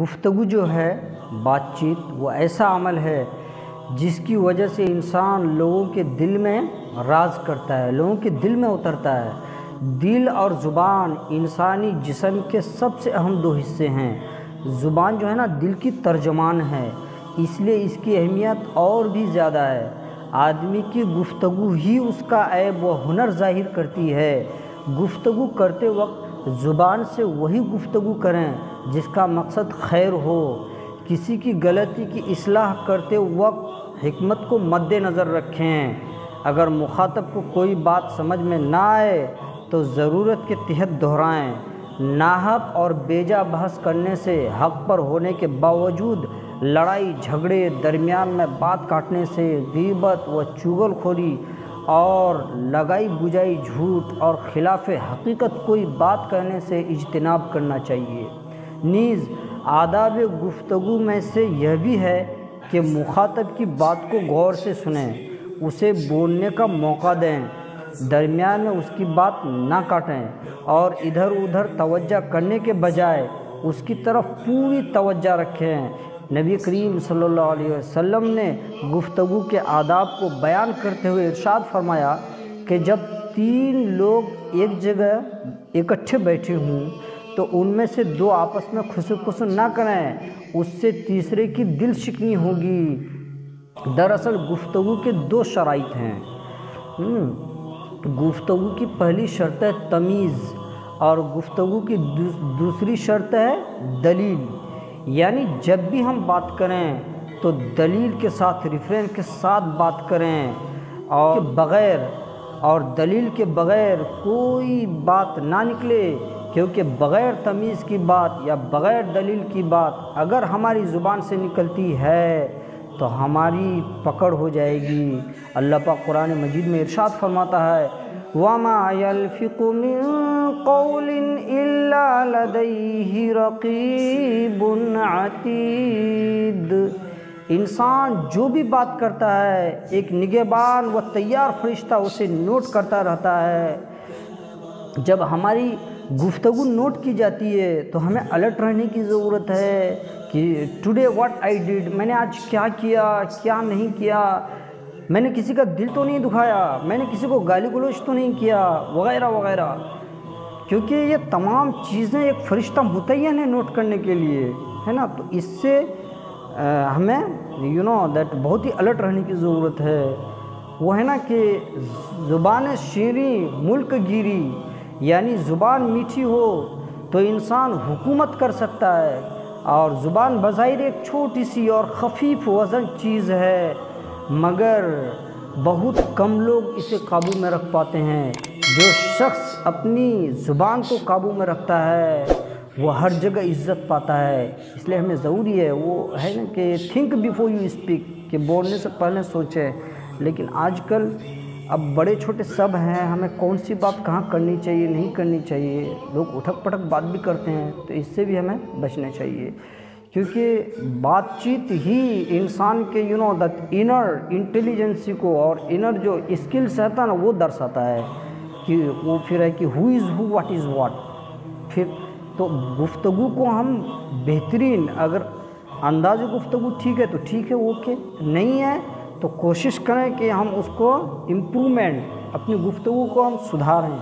گفتگو جو ہے، بات چیت، وہ ایسا عمل ہے جس کی وجہ سے انسان لوگوں کے دل میں راز کرتا ہے، لوگوں کے دل میں اترتا ہے۔ دل اور زبان انسانی جسم کے سب سے اہم دو حصے ہیں۔ زبان جو ہے نا دل کی ترجمان ہے، اس لیے اس کی اہمیت اور بھی زیادہ ہے۔ آدمی کی گفتگو ہی اس کا عیب و ہنر ظاہر کرتی ہے۔ گفتگو کرتے وقت زبان سے وہی گفتگو کریں جس کا مقصد خیر ہو۔ کسی کی غلطی کی اصلاح کرتے وقت حکمت کو مد نظر رکھیں۔ اگر مخاطب کو کوئی بات سمجھ میں نہ آئے تو ضرورت کے تحت دہرائیں۔ ناحق اور بیجا بحث کرنے سے، حق پر ہونے کے باوجود لڑائی جھگڑے، درمیان میں بات کاٹنے سے، غیبت و چغل خوری اور لگائی بجائی جھوٹ اور خلاف حقیقت کوئی بات کہنے سے اجتناب کرنا چاہیے۔ نیز آداب گفتگو میں سے یہ بھی ہے کہ مخاطب کی بات کو غور سے سنیں، اسے بولنے کا موقع دیں، درمیان میں اس کی بات نہ کاٹیں اور ادھر ادھر توجہ کرنے کے بجائے اس کی طرف پوری توجہ رکھیں۔ نبی کریم صلی اللہ علیہ وسلم نے گفتگو کے آداب کو بیان کرتے ہوئے ارشاد فرمایا کہ جب 3 لوگ ایک جگہ اکٹھے بیٹھے ہوں تو ان میں سے 2 آپس میں خسر نہ کریں، اس سے تیسرے کی دل شکنی ہوگی۔ دراصل گفتگو کے 2 شرائط ہیں۔ گفتگو کی پہلی شرط ہے تمیز اور گفتگو کی دوسری شرط ہے دلیل، یعنی جب بھی ہم بات کریں تو دلیل کے ساتھ، ریفرنس کے ساتھ بات کریں اور دلیل کے بغیر کوئی بات نہ نکلے، کیونکہ بغیر تمیز کی بات یا بغیر دلیل کی بات اگر ہماری زبان سے نکلتی ہے تو ہماری پکڑ ہو جائے گی۔ اللہ پاک قرآن مجید میں ارشاد فرماتا ہے وَمَا يَلْفِظُ مِن قَوْلٍ إِلَّا لَدَيْهِ رَقِيبٌ عَتِيدٌ۔ انسان جو بھی بات کرتا ہے ایک نگہبان و تیار فرشتہ اسے نوٹ کرتا رہتا ہے۔ جب ہماری گفتگو نوٹ کی جاتی ہے تو ہمیں الرٹ رہنے کی ضرورت ہے کہ ٹوڈے واٹ آئی ڈیڈ، میں نے آج کیا کیا، کیا نہیں کیا، میں نے کسی کا دل تو نہیں دکھایا، میں نے کسی کو گالی گلوچ تو نہیں کیا، وغیرہ وغیرہ، کیونکہ یہ تمام چیزیں ایک فرشتہ متعین ہے نوٹ کرنے کے لیے، ہے نا۔ تو اس سے ہمیں بہت ہی الرٹ رہنے کی ضرورت ہے۔ وہ ہے نا کہ زبان شیریں ملک گیری، یعنی زبان میٹھی ہو تو انسان حکومت کر سکتا ہے، اور زبان بظاہر ایک چھوٹی سی اور خفیف وزن چیز ہے، مگر بہت کم لوگ اسے قابو میں رکھ پاتے ہیں۔ جو شخص اپنی زبان کو قابو میں رکھتا ہے وہ ہر جگہ عزت پاتا ہے۔ اس لیے ہمیں ضروری ہے، وہ ہے نا کہ تھنک بیفور یو اسپیک، کہ بولنے سے پہلے سوچیں۔ لیکن آج کل اب بڑے چھوٹے سب ہیں، ہمیں کون سی بات کہاں کرنی چاہیے نہیں کرنی چاہیے، لوگ اٹھک پٹک بات بھی کرتے ہیں، تو اس سے بھی ہمیں بچنا چاہیے، کیونکہ بات چیت ہی انسان کے دیٹ انر انٹیلیجنسی کو اور انر جو اسکلس رہتا ہے نا وہ درساتا ہے، کہ وہ پھر ہے کہ ہو از ہو، واٹ از واٹ۔ پھر تو گفتگو کو ہم بہترین، اگر انداز گفتگو ٹھیک ہے تو ٹھیک ہے، اوکے، نہیں ہے تو کوشش کریں کہ ہم اس کو امپرومنٹ، اپنی گفتگو کو ہم سدھاریں۔